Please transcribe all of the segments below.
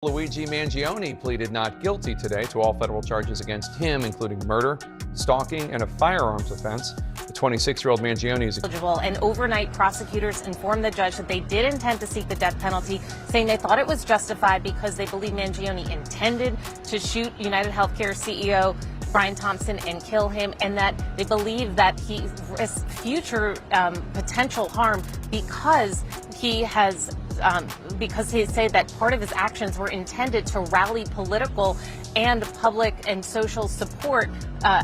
Luigi Mangione pleaded not guilty today to all federal charges against him, including murder, stalking, and a firearms offense. The 26-year-old Mangione is eligible, and overnight prosecutors informed the judge that they did intend to seek the death penalty, saying they thought it was justified because they believe Mangione intended to shoot United Healthcare CEO Brian Thompson and kill him, and that they believe that he risks future potential harm because he has because he said that part of his actions were intended to rally political and public and social support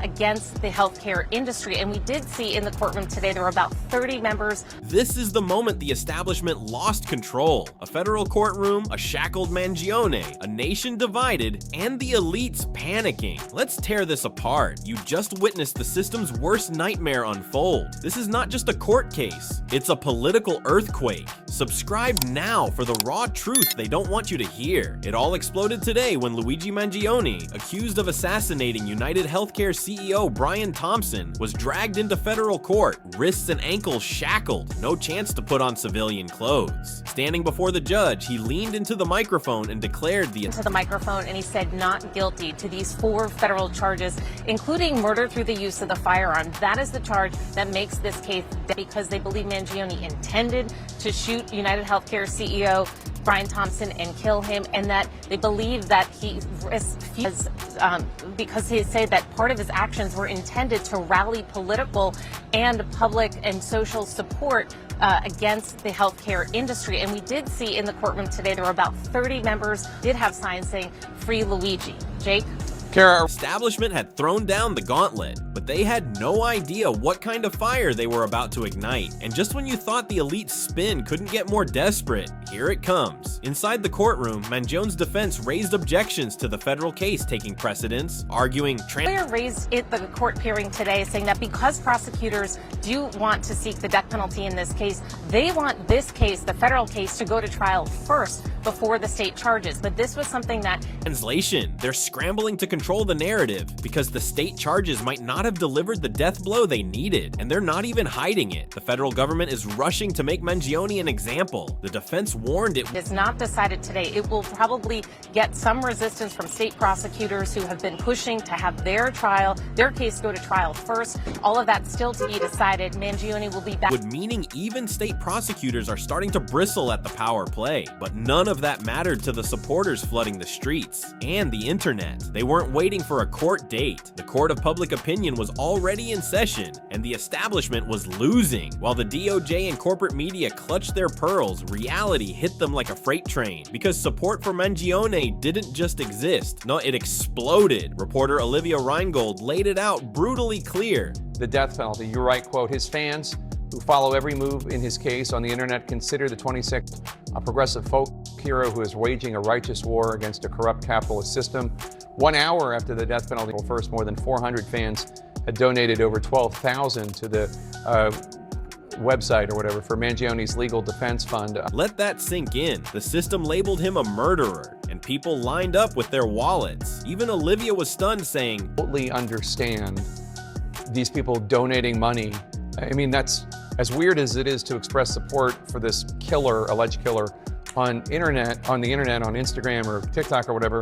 against the healthcare industry. And we did see in the courtroom today there were about 30 members. This is the moment the establishment lost control. A federal courtroom, a shackled Mangione, a nation divided, and the elites panicking. Let's tear this apart. You just witnessed the system's worst nightmare unfold. This is not just a court case, it's a political earthquake. Subscribe now for the raw truth they don't want you to hear. It all exploded today when Luigi Mangione, accused of assassinating United Healthcare CEO Brian Thompson, was dragged into federal court, wrists and ankles shackled, no chance to put on civilian clothes. Standing before the judge, he leaned into the microphone and declared and he said not guilty to these 4 federal charges, including murder through the use of the firearm. That is the charge that makes this case because they believe Mangione intended to shoot United Healthcare CEO Brian Thompson and kill him, and that they believe that he risks because he said that part of his actions were intended to rally political and public and social support against the healthcare industry. And we did see in the courtroom today there were about 30 members did have signs saying "Free Luigi." Jake? The establishment had thrown down the gauntlet, but they had no idea what kind of fire they were about to ignite. And just when you thought the elite spin couldn't get more desperate, here it comes. Inside the courtroom, Mangione's defense raised objections to the federal case taking precedence, arguing lawyer raised at the court hearing today saying that because prosecutors do want to seek the death penalty in this case, they want this case, the federal case, to go to trial first before the state charges. But this was something that... Translation, they're scrambling to control the narrative because the state charges might not have delivered the death blow they needed, and they're not even hiding it. The federal government is rushing to make Mangione an example. The defense warned it is not decided today. It will probably get some resistance from state prosecutors who have been pushing to have their case go to trial first. All of that still to be decided. Mangione will be back. Meaning even state prosecutors are starting to bristle at the power play, but none of that mattered to the supporters flooding the streets and the internet. They weren't waiting for a court date. The court of public opinion was already in session, and the establishment was losing. While the DOJ and corporate media clutched their pearls, reality hit them like a freight train, because support for Mangione didn't just exist. No, it exploded. Reporter Olivia Reingold laid it out brutally clear. the death penalty. You're right, quote, his fans who follow every move in his case on the internet consider the 26th a progressive folk hero who is waging a righteous war against a corrupt capitalist system. 1 hour after the death penalty, first, more than 400 fans had donated over $12,000 to the website or whatever for Mangione's legal defense fund. Let that sink in. The system labeled him a murderer, and people lined up with their wallets. Even Olivia was stunned, saying, Totally understand these people donating money. I mean, that's as weird as it is to express support for this killer, alleged killer, on the internet, on Instagram or TikTok or whatever.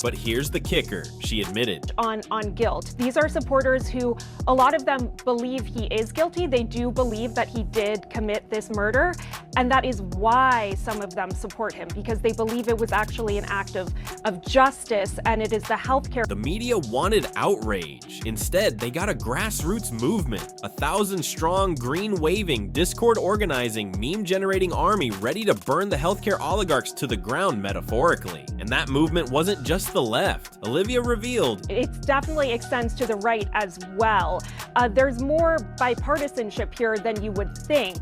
But here's the kicker, she admitted. On guilt. These are supporters who, a lot of them believe he is guilty. They do believe that he did commit this murder. And that is why some of them support him, because they believe it was actually an act of justice, and it is the healthcare. The media wanted outrage. Instead, they got a grassroots movement. 1,000-strong, green-waving, Discord-organizing, meme-generating army ready to burn the healthcare oligarchs to the ground metaphorically. And that movement wasn't just the left. Olivia revealed, it definitely extends to the right as well. There's more bipartisanship here than you would think.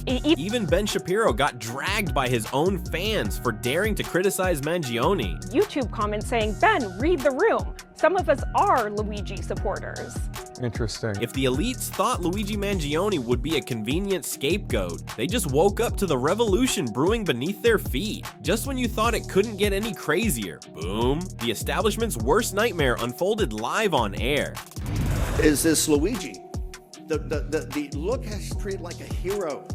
Even Ben Shapiro got dragged by his own fans for daring to criticize Mangione. YouTube comments saying, Ben, read the room. Some of us are Luigi supporters. Interesting. If the elites thought Luigi Mangione would be a convenient scapegoat, they just woke up to the revolution brewing beneath their feet. Just when you thought it couldn't get any crazier, boom, the establishment's worst nightmare unfolded live on air. Is this Luigi? The look is treated like a hero.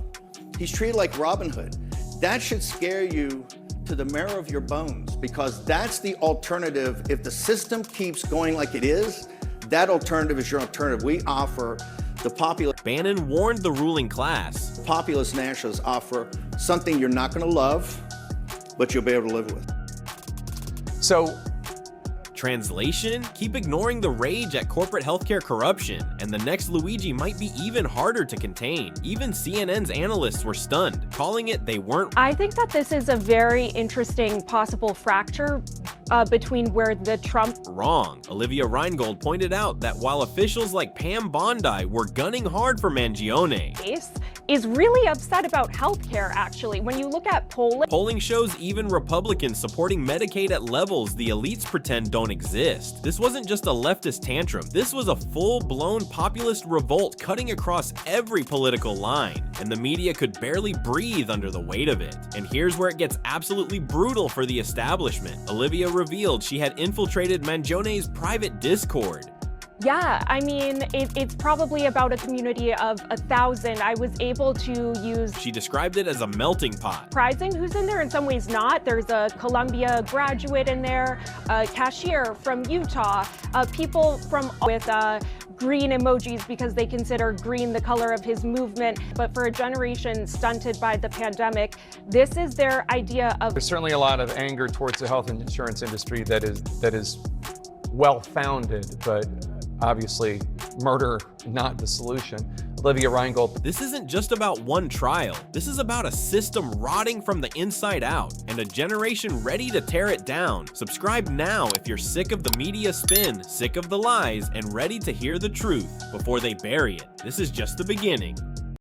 He's treated like Robin Hood. That should scare you to the marrow of your bones, because that's the alternative. If the system keeps going like it is, that alternative is your alternative. We offer the populist. Bannon warned the ruling class. Populist nationalists offer something you're not going to love, but you'll be able to live with. So, Translation? Keep ignoring the rage at corporate healthcare corruption, and the next Luigi might be even harder to contain. Even CNN's analysts were stunned, calling it they weren't. I think that this is a very interesting possible fracture between where the Trump wrong. Olivia Reingold pointed out that while officials like Pam Bondi were gunning hard for Mangione, case is really upset about healthcare, actually. When you look at polling shows even Republicans supporting Medicaid at levels the elites pretend don't exist. This wasn't just a leftist tantrum. This was a full-blown populist revolt cutting across every political line, and the media could barely breathe under the weight of it. And here's where it gets absolutely brutal for the establishment. Olivia revealed she had infiltrated Mangione's private Discord. Yeah, I mean, it's probably about a community of 1,000. I was able to use... She described it as a melting pot. Surprising who's in there, in some ways not. There's a Columbia graduate in there, a cashier from Utah, people from with green emojis because they consider green the color of his movement. But for a generation stunted by the pandemic, this is their idea of... There's certainly a lot of anger towards the health insurance industry that is well-founded, but obviously murder not the solution. Olivia Reingold. This isn't just about one trial. This is about a system rotting from the inside out and a generation ready to tear it down. Subscribe now if you're sick of the media spin, sick of the lies, and ready to hear the truth before they bury it. This is just the beginning.